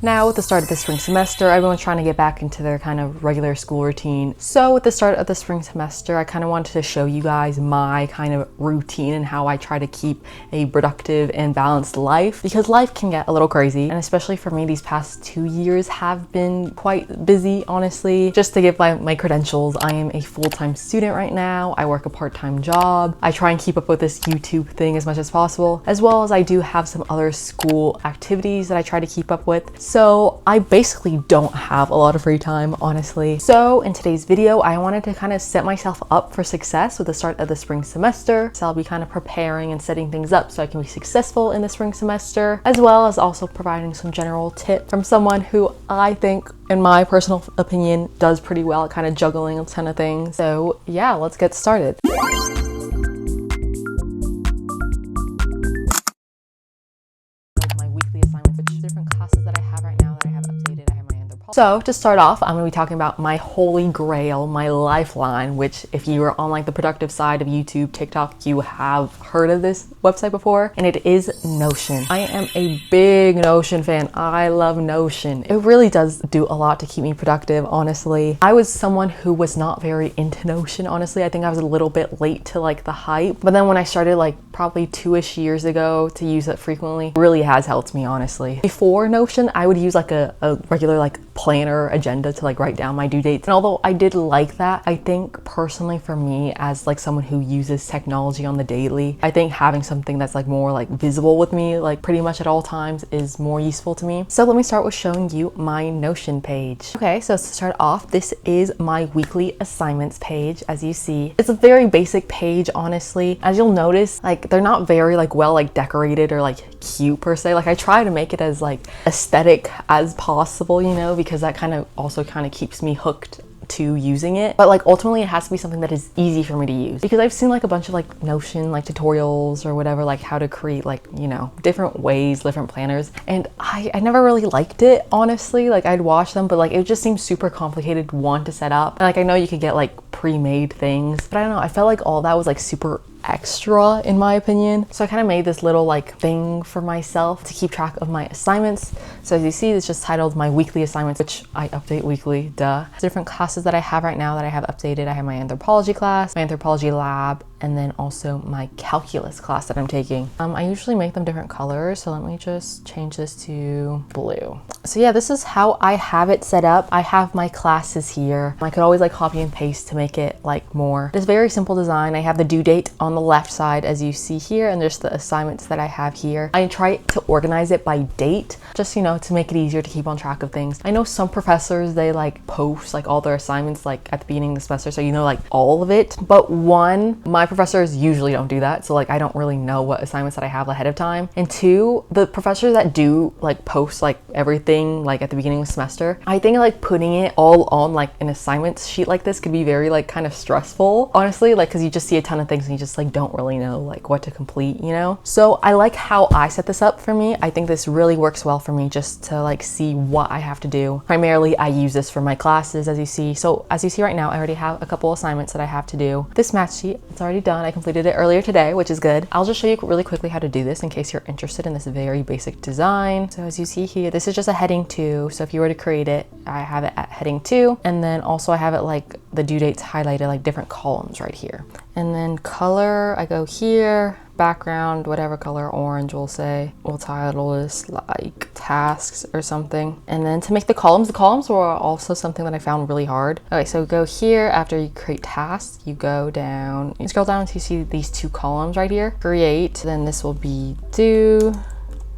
Now with the start of the spring semester, everyone's trying to get back into their kind of regular school routine. So with the start of the spring semester, I kind of wanted to show you guys my kind of routine and how I try to keep a productive and balanced life, because life can get a little crazy. And especially for me, these past 2 years have been quite busy, honestly. Just to give my credentials, I am a full-time student right now. I work a part-time job. I try and keep up with this YouTube thing as much as possible, as well as I do have some other school activities that I try to keep up with. So I basically don't have a lot of free time, honestly. So in today's video, I wanted to kind of set myself up for success with the start of the spring semester. So I'll be kind of preparing and setting things up so I can be successful in the spring semester, as well as also providing some general tip from someone who I think, in my personal opinion, does pretty well at kind of juggling a ton of things. So yeah, let's get started. So to start off, I'm going to be talking about my holy grail, my lifeline, which if you are on like the productive side of YouTube, TikTok, you have heard of this website before, and it is Notion. I am a big Notion fan. I love Notion. It really does do a lot to keep me productive, honestly. I was someone who was not very into Notion, honestly. I think I was a little bit late to like the hype, but then when I started like probably 2-ish years ago to use it frequently, it really has helped me, honestly. Before Notion, I would use like a regular like planner agenda to like write down my due dates. And although I did like that, I think personally for me as like someone who uses technology on the daily, I think having something that's like more like visible with me like pretty much at all times is more useful to me. So let me start with showing you my Notion page. Okay, so to start off, this is my weekly assignments page. As you see, it's a very basic page, honestly. As you'll notice, like they're not very like well like decorated or like cute per se. Like I try to make it as like aesthetic as possible, you know, because that kind of also kind of keeps me hooked to using it. But like ultimately it has to be something that is easy for me to use, because I've seen like a bunch of like Notion like tutorials or whatever, like how to create like, you know, different ways, different planners, and I never really liked it, honestly. Like I'd watch them, but like it just seems super complicated, one, to set up. And like I know you could get like pre-made things, but I don't know, I felt like all that was like super extra in my opinion. So I kind of made this little like thing for myself to keep track of my assignments. So as you see, it's just titled my weekly assignments, which I update weekly, duh. Different classes that I have right now that I have updated. I have my anthropology class, my anthropology lab, and then also my calculus class that I'm taking. I usually make them different colors, so let me just change this to blue. So yeah, this is how I have it set up. I have my classes here. I could always like copy and paste to make it like more. It's a very simple design. I have the due date on the left side, as you see here, and there's the assignments that I have here. I try to organize it by date, just, you know, to make it easier to keep on track of things. I know some professors, they like post like all their assignments like at the beginning of the semester, so you know like all of it. But one, my professors usually don't do that, so like I don't really know what assignments that I have ahead of time. And two, the professors that do like post like everything like at the beginning of the semester, I think like putting it all on like an assignment sheet like this could be very like kind of stressful, honestly, like because you just see a ton of things and you just like don't really know like what to complete, you know. So I like how I set this up for me. I think this really works well for me, just to like see what I have to do. Primarily I use this for my classes, as you see. So as you see right now, I already have a couple assignments that I have to do. This math sheet, it's already done. I completed it earlier today, which is good. I'll just show you really quickly how to do this in case you're interested in this very basic design. So as you see here, this is just a heading 2. So if you were to create it, I have it at heading 2, and then also I have it like the due dates highlighted like different columns right here. And then color, I go here, background, whatever color, orange we'll say. We'll title this like tasks or something. And then to make the columns were also something that I found really hard. Okay, so go here, after you create tasks, you go down, you scroll down until you see these 2 columns right here. Create, then this will be due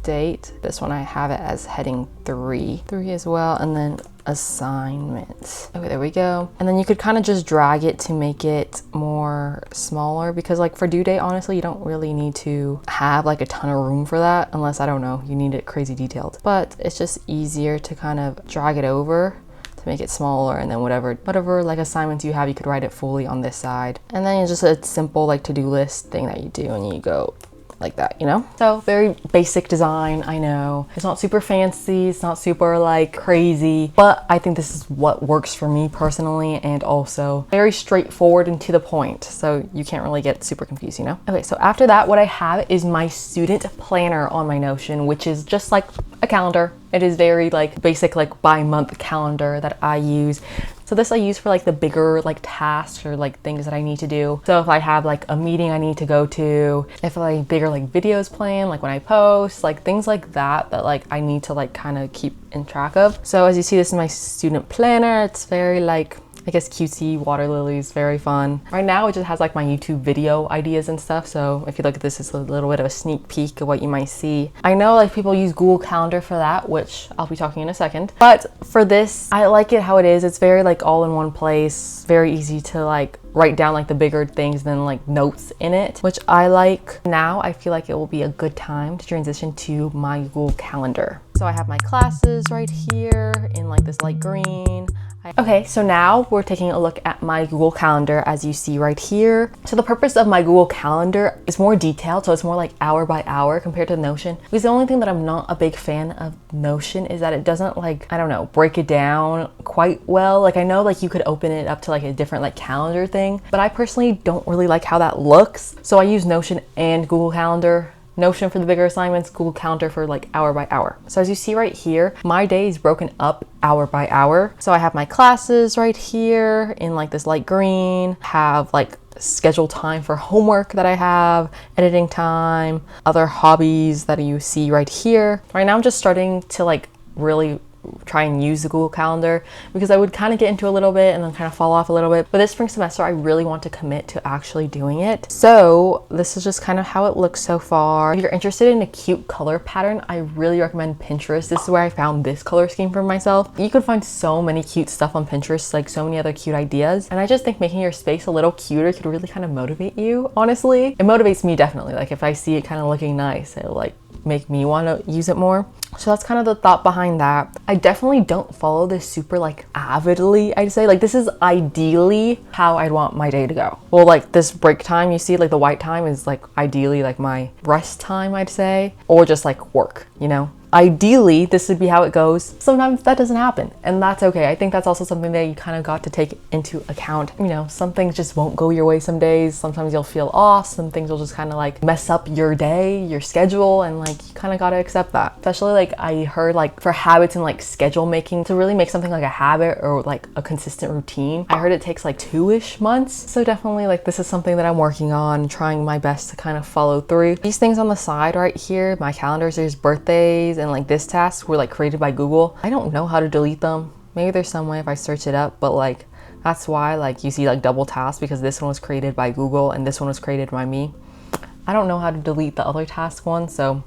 date. This one I have it as heading 3 as well, and then assignments. Okay, there we go. And then you could kind of just drag it to make it more smaller, because like for due date, honestly, you don't really need to have like a ton of room for that, unless, I don't know, you need it crazy detailed. But it's just easier to kind of drag it over to make it smaller, and then whatever like assignments you have, you could write it fully on this side. And then it's just a simple like to-do list thing that you do, and you go like that, you know? So very basic design, I know. It's not super fancy, it's not super like crazy, but I think this is what works for me personally, and also very straightforward and to the point. So you can't really get super confused, you know? Okay, so after that, what I have is my student planner on my Notion, which is just like a calendar. It is very like basic, like by-month calendar that I use. So this I use for like the bigger like tasks or like things that I need to do. So if I have like a meeting I need to go to, if like bigger like videos planned, like when I post, like things like that like I need to like kind of keep in track of. So as you see, this is my student planner. It's very like, I guess, cutesy, water lilies, very fun. Right now it just has like my YouTube video ideas and stuff. So if you look at this, it's a little bit of a sneak peek of what you might see. I know like people use Google Calendar for that, which I'll be talking in a second. But for this, I like it how it is. It's very like all in one place, very easy to like write down like the bigger things than like notes in it, which I like. Now I feel like it will be a good time to transition to my Google Calendar. So I have my classes right here in like this light green. Okay, so now we're taking a look at my Google Calendar, as you see right here. So the purpose of my Google Calendar is more detailed, so it's more like hour by hour compared to Notion. Because the only thing that I'm not a big fan of Notion is that it doesn't like, I don't know, break it down quite well. Like I know like you could open it up to like a different like calendar thing, but I personally don't really like how that looks. So I use Notion and Google Calendar. Notion for the bigger assignments, Google Calendar for like hour by hour. So as you see right here, my day is broken up hour by hour. So I have my classes right here in like this light green, have like scheduled time for homework that I have, editing time, other hobbies that you see right here. Right now I'm just starting to like really try and use the Google Calendar because I would kind of get into a little bit and then kind of fall off a little bit. But this spring semester, I really want to commit to actually doing it. So this is just kind of how it looks so far. If you're interested in a cute color pattern, I really recommend Pinterest. This is where I found this color scheme for myself. You could find so many cute stuff on Pinterest, like so many other cute ideas. And I just think making your space a little cuter could really kind of motivate you, honestly. It motivates me definitely. Like if I see it kind of looking nice, it'll like make me want to use it more. So that's kind of the thought behind that. I definitely don't follow this super like avidly, I'd say. Like this is ideally how I'd want my day to go. Well, like this break time, you see like the white time is like ideally like my rest time, I'd say, or just like work, you know? Ideally, this would be how it goes. Sometimes that doesn't happen, and that's okay. I think that's also something that you kind of got to take into account. You know, some things just won't go your way some days. Sometimes you'll feel off. Some things will just kind of like mess up your day, your schedule, and like you kind of got to accept that. Especially like I heard like for habits and like schedule making, to really make something like a habit or like a consistent routine, I heard it takes like 2-ish months. So definitely like this is something that I'm working on, trying my best to kind of follow through. These things on the side right here, my calendars, there's birthdays and like this task were like created by Google. I don't know how to delete them. Maybe there's some way if I search it up, but like that's why like you see like double tasks, because this one was created by Google and this one was created by me. I don't know how to delete the other task one, so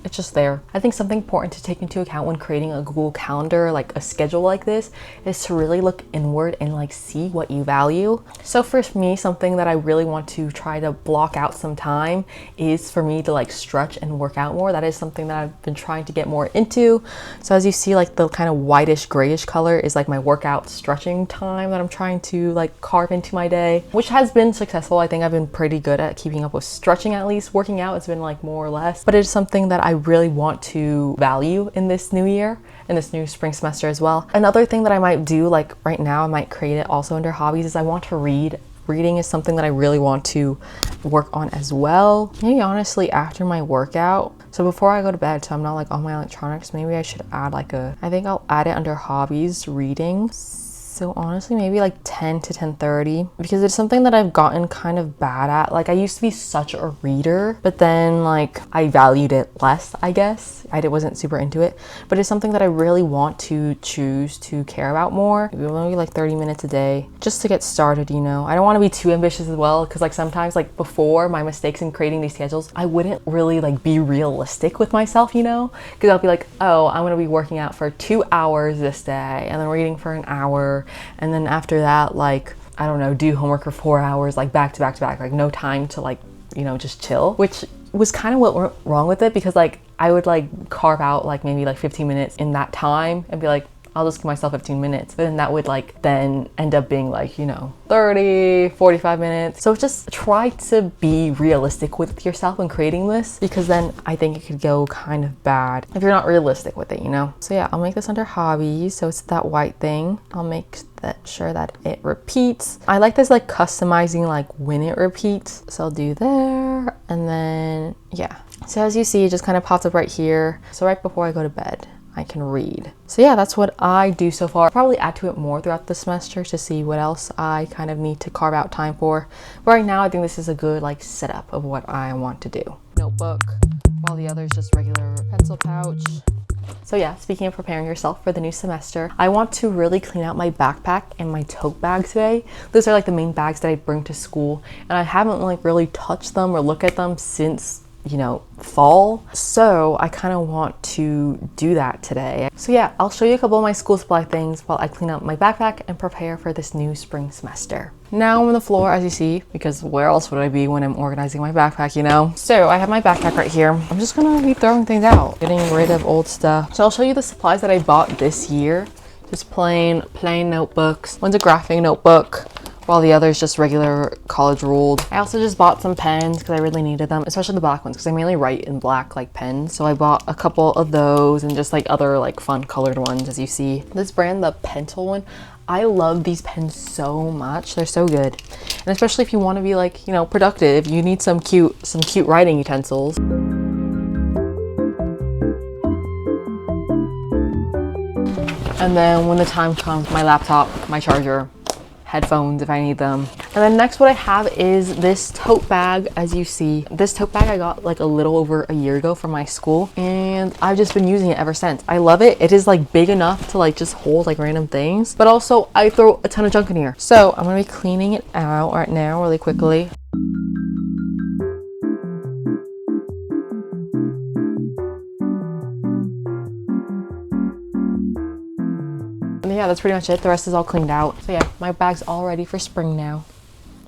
it's just there. I think something important to take into account when creating a Google Calendar, like a schedule like this, is to really look inward and like see what you value. So for me, something that I really want to try to block out some time is for me to like stretch and work out more. That is something that I've been trying to get more into. So as you see, like the kind of whitish grayish color is like my workout stretching time that I'm trying to like carve into my day, which has been successful. I think I've been pretty good at keeping up with stretching, at least. Working out, it's been like more or less, but it's something that I really want to value in this new year, in this new spring semester as well. Another thing that I might do, like right now, I might create it also under hobbies, is I want to read. Reading is something that I really want to work on as well. Maybe honestly after my workout. So before I go to bed, so I'm not like on my electronics, maybe I should add like I think I'll add it under hobbies, reading. So honestly, maybe like 10 to 10:30, because it's something that I've gotten kind of bad at. Like I used to be such a reader, but then like I valued it less, I guess. I wasn't super into it, but it's something that I really want to choose to care about more. Maybe like 30 minutes a day just to get started, you know. I don't want to be too ambitious as well, because like sometimes like before my mistakes in creating these schedules, I wouldn't really like be realistic with myself, you know, because I'll be like, oh, I'm gonna be working out for 2 hours this day and then reading for an hour. And then after that, like, I don't know, do homework for 4 hours, like back to back to back, like no time to like, you know, just chill, which was kind of what went wrong with it, because like I would like carve out like maybe like 15 minutes in that time and be like, I'll just give myself 15 minutes. But then that would like then end up being like, you know, 30, 45 minutes. So just try to be realistic with yourself when creating this, because then I think it could go kind of bad if you're not realistic with it, you know? So yeah, I'll make this under hobbies. So it's that white thing. I'll make sure that it repeats. I like this like customizing like when it repeats. So I'll do there, and then yeah. So as you see, it just kind of pops up right here. So right before I go to bed, I can read. So yeah, that's what I do so far. I'll probably add to it more throughout the semester to see what else I kind of need to carve out time for. But right now, I think this is a good like setup of what I want to do. Notebook, while the other is just regular pencil pouch. So yeah, speaking of preparing yourself for the new semester, I want to really clean out my backpack and my tote bag today. Those are like the main bags that I bring to school, and I haven't like really touched them or looked at them since, you know, fall. So I kind of want to do that today. So yeah, I'll show you a couple of my school supply things while I clean up my backpack and prepare for this new spring semester. Now I'm on the floor, as you see, because where else would I be when I'm organizing my backpack, you know? So I have my backpack right here. I'm just gonna be throwing things out, getting rid of old stuff. So I'll show you the supplies that I bought this year. Just plain notebooks. One's a graphing notebook, while the other is just regular college ruled. I also just bought some pens because I really needed them, especially the black ones, because I mainly write in black like pens. So I bought a couple of those and just like other like fun colored ones, as you see. This brand, the pencil one, I love these pens so much. They're so good. And especially if you want to be like, you know, productive, you need some cute writing utensils. And then when the time comes, my laptop, my charger, headphones if I need them. And then next what I have is this tote bag. As you see, this tote bag I got like a little over a year ago from my school, and I've just been using it ever since. I love it. It is like big enough to like just hold like random things, but also I throw a ton of junk in here. So I'm gonna be cleaning it out right now really quickly. Yeah, that's pretty much it. The rest is all cleaned out. So yeah, my bag's all ready for spring now.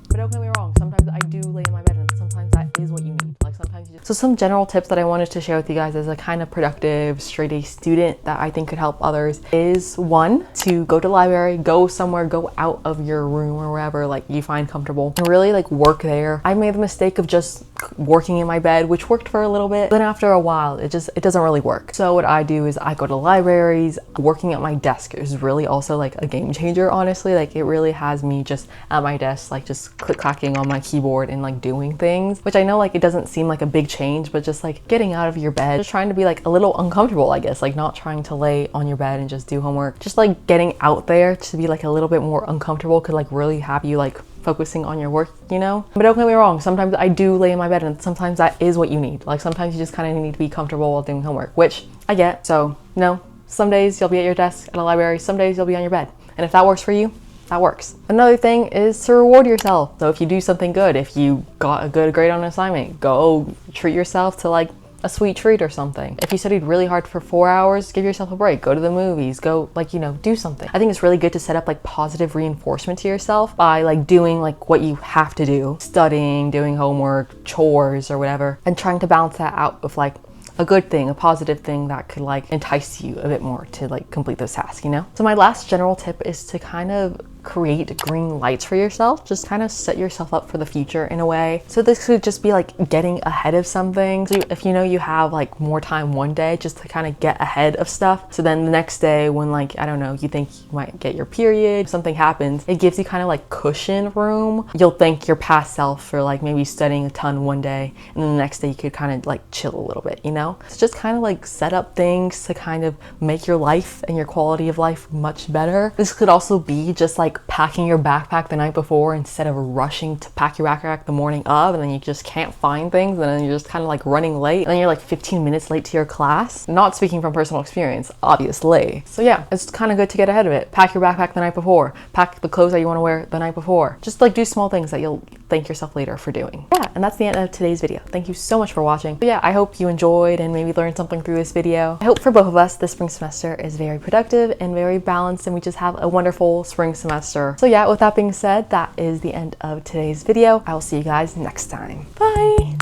But don't get me wrong, sometimes I do lay in my bed and sometimes that is what you need. Like sometimes you just... So some general tips that I wanted to share with you guys as a kind of productive straight A student that I think could help others is, one, to go to the library, go somewhere, go out of your room or wherever like you find comfortable and really like work there. I made the mistake of just working in my bed, which worked for a little bit. Then after a while, it doesn't really work. So what I do is I go to libraries. Working at my desk is really also like a game changer, honestly. Like it really has me just at my desk, like just click-clacking on my keyboard and like doing things, which I know like it doesn't seem like a big change, but just like getting out of your bed, just trying to be like a little uncomfortable, I guess, like not trying to lay on your bed and just do homework. Just like getting out there to be like a little bit more uncomfortable could like really have you like focusing on your work, you know? But don't get me wrong, sometimes I do lay in my bed and sometimes that is what you need. Like sometimes you just kind of need to be comfortable while doing homework, which I get. So no, some days you'll be at your desk at a library, some days you'll be on your bed. And if that works for you, that works. Another thing is to reward yourself. So if you do something good, if you got a good grade on an assignment, go treat yourself to like a sweet treat or something. If you studied really hard for 4 hours, give yourself a break, go to the movies, go like, you know, do something. I think it's really good to set up like positive reinforcement to yourself by like doing like what you have to do, studying, doing homework, chores or whatever, and trying to balance that out with like a good thing, a positive thing that could like entice you a bit more to like complete those tasks, you know? So my last general tip is to kind of create green lights for yourself. Just kind of set yourself up for the future in a way. So this could just be like getting ahead of something. So if you know you have like more time one day, just to kind of get ahead of stuff. So then the next day when like, I don't know, you think you might get your period, something happens, it gives you kind of like cushion room. You'll thank your past self for like maybe studying a ton one day, and then the next day you could kind of like chill a little bit, you know? So just kind of like set up things to kind of make your life and your quality of life much better. This could also be just like packing your backpack the night before instead of rushing to pack your backpack the morning of, and then you just can't find things, and then you're just kind of like running late, and then you're like 15 minutes late to your class. Not speaking from personal experience, obviously. So yeah, it's kind of good to get ahead of it. Pack your backpack the night before. Pack the clothes that you want to wear the night before. Just like do small things that you'll thank yourself later for doing. Yeah, and that's the end of today's video. Thank you so much for watching. But yeah, I hope you enjoyed and maybe learned something through this video. I hope for both of us this spring semester is very productive and very balanced, and we just have a wonderful spring semester. So yeah, with that being said, that is the end of today's video. I will see you guys next time. Bye!